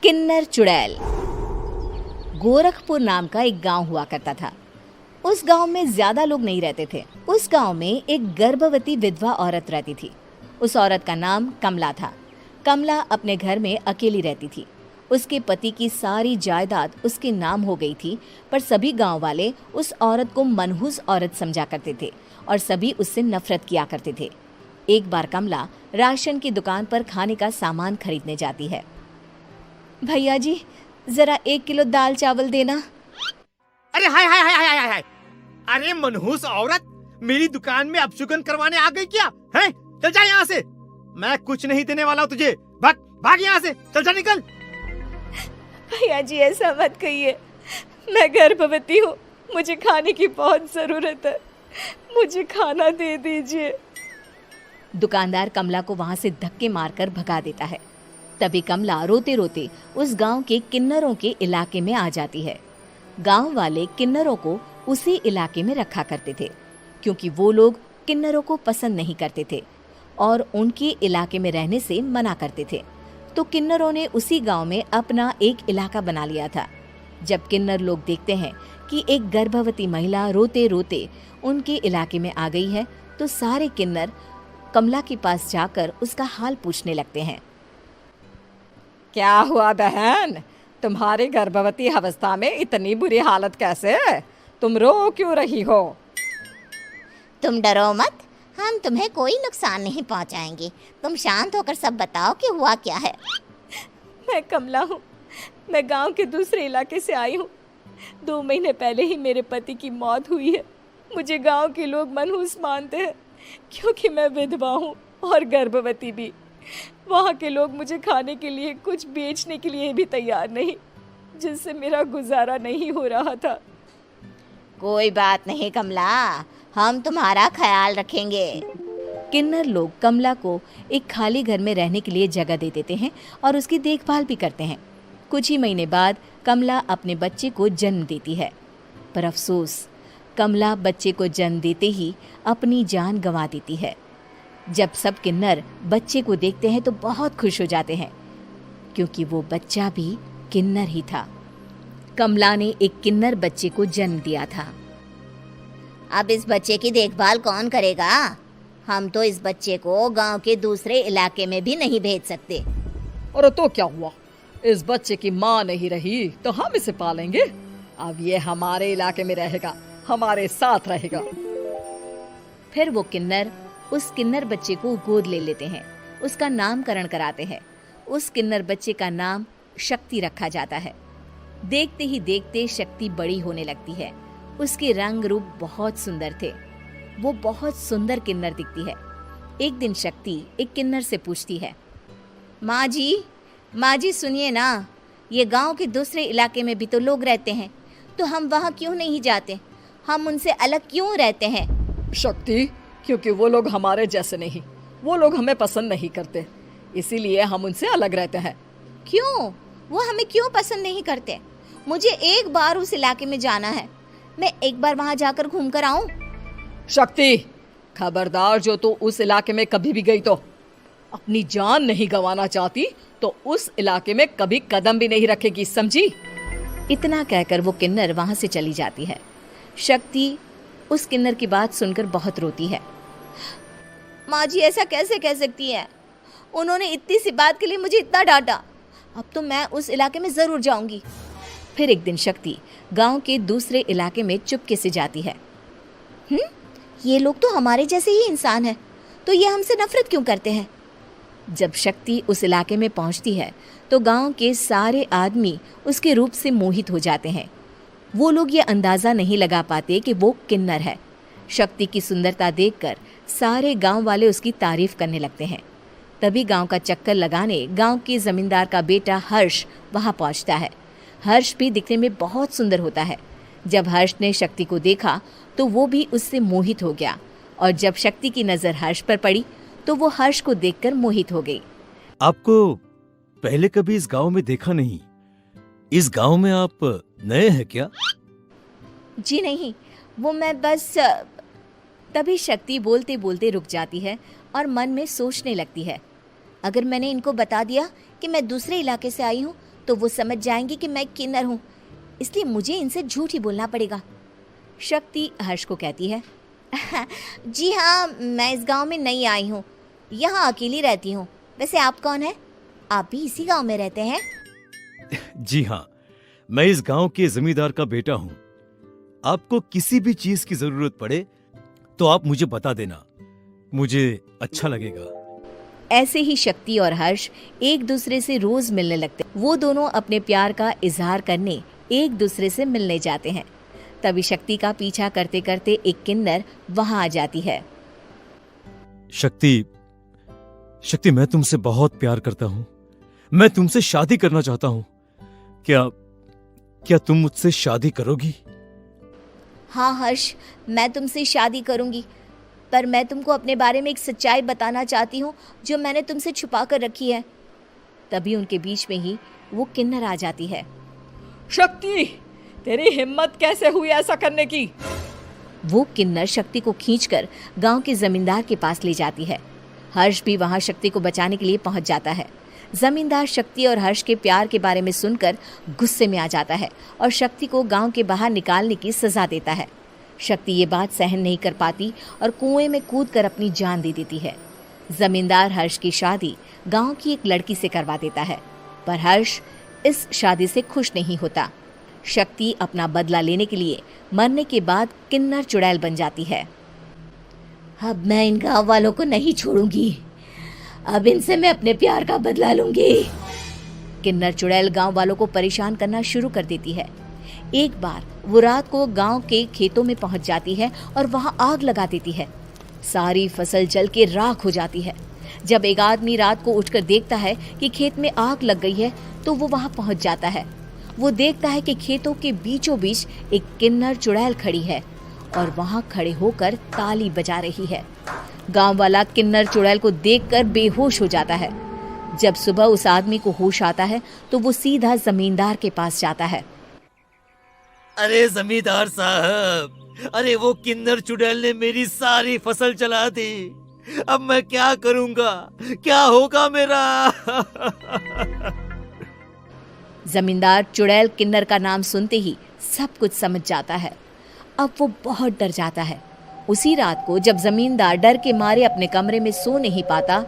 किन्नर चुड़ैल। गोरखपुर नाम का एक गांव हुआ करता था। उस गांव में ज्यादा लोग नहीं रहते थे। उस गांव में एक गर्भवती विधवा औरत रहती थी। उस औरत का नाम कमला था। कमला अपने घर में अकेली रहती थी। उसके पति की सारी जायदाद उसके नाम हो गई थी, पर सभी गांव वाले उस औरत को मनहूस औरत समझा करते थे और सभी उससे नफरत किया करते थे। एक बार कमला राशन की दुकान पर खाने का सामान खरीदने जाती है। भैया जी, जरा 1 किलो दाल चावल देना। अरे हाय हाय हाय हाय हाय हाय! अरे मनहूस औरत, मेरी दुकान में अपशुगन करवाने आ गई क्या? हैं? चल जा यहाँ से। मैं कुछ नहीं देने वाला हूँ तुझे। भाग भाग यहाँ से, चल जा निकल। भैया जी, ऐसा मत कहिए। मैं गर्भवती हूँ, मुझे खाने की बहुत जरूरत है। मुझे खाना दे दीजिए। दुकानदार कमला को वहां से धक्के मारकर भगा देता है। तभी कमला रोते रोते उस गांव के किन्नरों के इलाके में आ जाती है। गांव वाले किन्नरों को उसी इलाके में रखा करते थे, क्योंकि वो लोग किन्नरों को पसंद नहीं करते थे और उनके इलाके में रहने से मना करते थे। तो किन्नरों ने उसी गांव में अपना एक इलाका बना लिया था। जब किन्नर लोग देखते हैं कि एक गर्भवती महिला रोते रोते उनके इलाके में आ गई है, तो सारे किन्नर कमला के पास जाकर उसका हाल पूछने लगते हैं। क्या हुआ बहन, तुम्हारी गर्भवती अवस्था में इतनी बुरी हालत कैसे? तुम रो क्यों रही हो? तुम डरो मत, हम तुम्हें कोई नुकसान नहीं पहुंचाएंगे। तुम शांत होकर सब बताओ कि हुआ क्या है। मैं कमला हूँ। मैं गांव के दूसरे इलाके से आई हूँ। 2 महीने पहले ही मेरे पति की मौत हुई है। मुझे गांव के लोग मनहूस मानते हैं, क्योंकि मैं विधवा हूँ और गर्भवती भी। वहाँ के लोग मुझे खाने के लिए कुछ बेचने के लिए भी तैयार नहीं, जिससे मेरा गुजारा नहीं हो रहा था। कोई बात नहीं कमला, हम तुम्हारा ख्याल रखेंगे। किन्नर लोग कमला को एक खाली घर में रहने के लिए जगह दे देते हैं और उसकी देखभाल भी करते हैं। कुछ ही महीने बाद कमला अपने बच्चे को जन्म देती है, पर अफसोस, कमला बच्चे को जन्म देते ही अपनी जान गंवा देती है। जब सब किन्नर बच्चे को देखते हैं तो बहुत खुश हो जाते हैं, क्योंकि वो बच्चा भी किन्नर ही था। कमला ने एक किन्नर बच्चे को जन्म दिया था। अब इस बच्चे की देखभाल कौन करेगा? हम तो इस बच्चे को गांव के दूसरे इलाके में भी नहीं भेज सकते। और तो क्या हुआ, इस बच्चे की माँ नहीं रही तो हम इसे पालेंगे। अब ये हमारे इलाके में रहेगा, हमारे साथ रहेगा। फिर वो किन्नर उस किन्नर बच्चे को गोद ले लेते हैं, उसका नामकरण कराते हैं। उस किन्नर बच्चे का नाम शक्ति रखा जाता है। देखते ही देखते शक्ति बड़ी होने लगती है। उसके रंग रूप बहुत सुंदर थे। वो बहुत सुंदर किन्नर दिखती है। एक दिन शक्ति एक किन्नर से पूछती है, माँ जी सुनिए ना, ये गांव के दूसरे इलाके में भी तो लोग रहते हैं, तो हम वहाँ क्यों नहीं जाते? हम उनसे अलग क्यों रहते हैं? शक्ति, क्योंकि वो लोग हमारे जैसे नहीं, वो लोग हमें पसंद नहीं करते, इसीलिए हम उनसे अलग रहते हैं। क्यों? वो हमें क्यों पसंद नहीं करते? मुझे एक बार उस इलाके में जाना है। मैं एक बार वहाँ जाकर घूम कर आऊं। शक्ति, खबरदार, जो तू उस इलाके में कभी भी गई तो अपनी जान नहीं गंवाना चाहती तो उस इलाके में कभी कदम भी नहीं रखेगी, समझी? इतना कहकर वो किन्नर वहां से चली जाती है। शक्ति उस किन्नर की बात सुनकर बहुत रोती है। माँ जी, ऐसा कैसे कह सकती है? उन्होंने इतनी सी बात के लिए मुझे इतना डांटा। अब तो मैं उस इलाके में जरूर जाऊंगी। फिर एक दिन शक्ति गांव के दूसरे इलाके में चुपके से जाती है। ये लोग तो हमारे जैसे ही इंसान हैं, तो ये हमसे नफरत क्यों करते हैं? जब शक्ति उस इलाके में पहुंचती है तो गांव के सारे आदमी उसके रूप से मोहित हो जाते हैं। वो लोग ये अंदाजा नहीं लगा पाते कि वो किन्नर है। शक्ति की सुंदरता देखकर सारे गांव वाले उसकी तारीफ करने लगते हैं। तभी गांव का चक्कर लगाने गांव के जमींदार का बेटा हर्ष वहां पहुंचता है। हर्ष भी दिखने में बहुत सुंदर होता है। जब हर्ष ने शक्ति को देखा तो वो भी उससे मोहित हो गया, और जब शक्ति की नजर हर्ष पर पड़ी तो वो हर्ष को देखकर मोहित हो गई। आपको पहले कभी इस गांव में देखा नहीं। इस गांव में आप नए हैं क्या? जी नहीं, वो मैं बस। तभी शक्ति बोलते बोलते रुक जाती है और मन में सोचने लगती है, अगर मैंने इनको बता दिया कि मैं दूसरे इलाके से आई हूँ तो वो समझ जाएंगे कि मैं किन्नर हूँ, इसलिए मुझे इनसे झूठ ही बोलना पड़ेगा। शक्ति हर्ष को कहती है, जी हाँ, मैं इस गांव में नई आई हूँ, यहाँ अकेली रहती हूँ। वैसे आप कौन है? आप भी इसी गांव में रहते हैं? जी हाँ, मैं इस गांव के जमींदार का बेटा हूँ। आपको किसी भी चीज की जरूरत पड़े तो आप मुझे बता देना, मुझे अच्छा लगेगा। ऐसे ही शक्ति और हर्ष एक दूसरे से रोज मिलने लगते। वो दोनों अपने प्यार का इजहार करने एक दूसरे से मिलने जाते हैं। तभी शक्ति का पीछा करते करते एक किन्नर वहां आ जाती है। शक्ति, शक्ति, मैं तुमसे बहुत प्यार करता हूँ। मैं तुमसे शादी करना चाहता हूँ। क्या तुम मुझसे शादी करोगी? हाँ हर्ष, मैं तुमसे शादी करूंगी, पर मैं तुमको अपने बारे में एक सच्चाई बताना चाहती हूँ जो मैंने तुमसे छुपा कर रखी है। तभी उनके बीच में ही वो किन्नर आ जाती है। शक्ति, तेरी हिम्मत कैसे हुई ऐसा करने की? वो किन्नर शक्ति को खींचकर गांव के जमींदार के पास ले जाती है। हर्ष भी वहां शक्ति को बचाने के लिए पहुंच जाता है। जमींदार शक्ति और हर्ष के प्यार के बारे में सुनकर गुस्से में आ जाता है और शक्ति को गांव के बाहर निकालने की सजा देता है। शक्ति ये बात सहन नहीं कर पाती और कुएं में कूदकर अपनी जान दे देती है। जमींदार हर्ष की शादी गांव की एक लड़की से करवा देता है, पर हर्ष इस शादी से खुश नहीं होता। शक्ति अपना बदला लेने के लिए मरने के बाद किन्नर चुड़ैल बन जाती है। अब मैं इन गांव वालों को नहीं छोड़ूंगी, अब इनसे मैं अपने प्यार का बदला लूंगी। किन्नर चुड़ैल गांव वालों को परेशान करना शुरू कर देती है। एक बार वो रात को गांव के खेतों में पहुंच जाती है और वहां आग लगा देती है। सारी फसल जल के राख हो जाती है। जब एक आदमी रात को उठकर देखता है कि खेत में आग लग गई है तो वो वहां पहुंच जाता है। वो देखता है कि खेतों के बीचों बीच एक किन्नर चुड़ैल खड़ी है और वहां खड़े होकर ताली बजा रही है। गांव वाला किन्नर चुड़ैल को देखकर बेहोश हो जाता है। जब सुबह उस आदमी को होश आता है तो वो सीधा जमींदार के पास जाता है। अरे जमींदार साहब, अरे वो किन्नर चुड़ैल ने मेरी सारी फसल जला दी। अब मैं क्या करूंगा? क्या होगा मेरा? जमींदार चुड़ैल किन्नर का नाम सुनते ही सब कुछ समझ जाता है। अब वो बहुत डर जाता है। उसी रात को जब जमींदार डर के मारे अपने कमरे में सो नहीं पाता,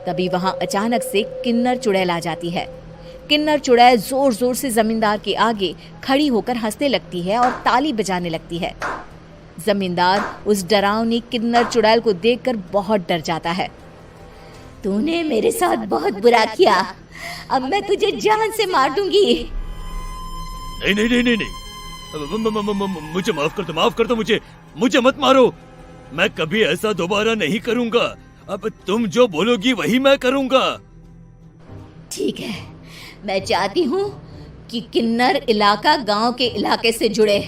तभी वहां अचानक से किन्नर चुड़ैल आ जाती है। किन्नर चुड़ैल जोर जोर से जमींदार के आगे खड़ी होकर हंसने लगती है और ताली बजाने लगती है। जमींदार उस डरावनी किन्नर चुड़ैल को देखकर बहुत डर जाता है। तूने मेरे साथ बहुत बुरा किया, अब मैं तुझे जान से मार दूंगी। नहीं नहीं नहीं नहीं नहीं, मुझे माफ कर दो, मुझे मत मारो। मैं कभी ऐसा दोबारा नहीं करूंगा। अब तुम जो बोलोगी वही मैं करूंगा। ठीक है, मैं चाहती हूँ कि किन्नर इलाका गांव के इलाके से जुड़े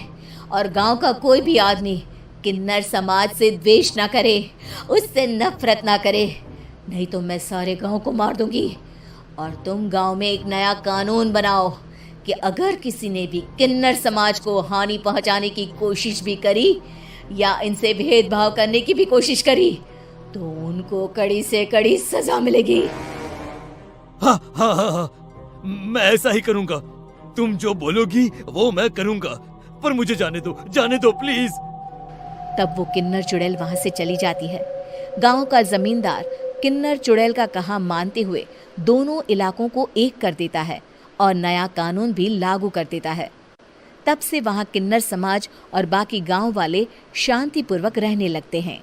और गांव का कोई भी आदमी किन्नर समाज से द्वेष ना करे, उससे नफरत ना करे, नहीं तो मैं सारे गांव को मार दूंगी। और तुम गांव में एक नया कानून बनाओ कि अगर किसी ने भी किन्नर समाज को हानि पहुंचाने की कोशिश भी करी या इनसे भेदभाव करने की भी कोशिश करी तो उनको कड़ी से कड़ी सजा मिलेगी। हाँ हाँ हाँ हाँ, मैं ऐसा ही करूंगा। तुम जो बोलोगी वो मैं करूंगा, पर मुझे जाने दो प्लीज। तब वो किन्नर चुड़ैल वहां से चली जाती है। गांव का जमींदार किन्नर चुड़ैल का कहा मानते हुए दोनों इलाकों को एक कर देता है और नया कानून भी लागू कर देता है। तब से वहां किन्नर समाज और बाकी गांव वाले शांतिपूर्वक रहने लगते हैं।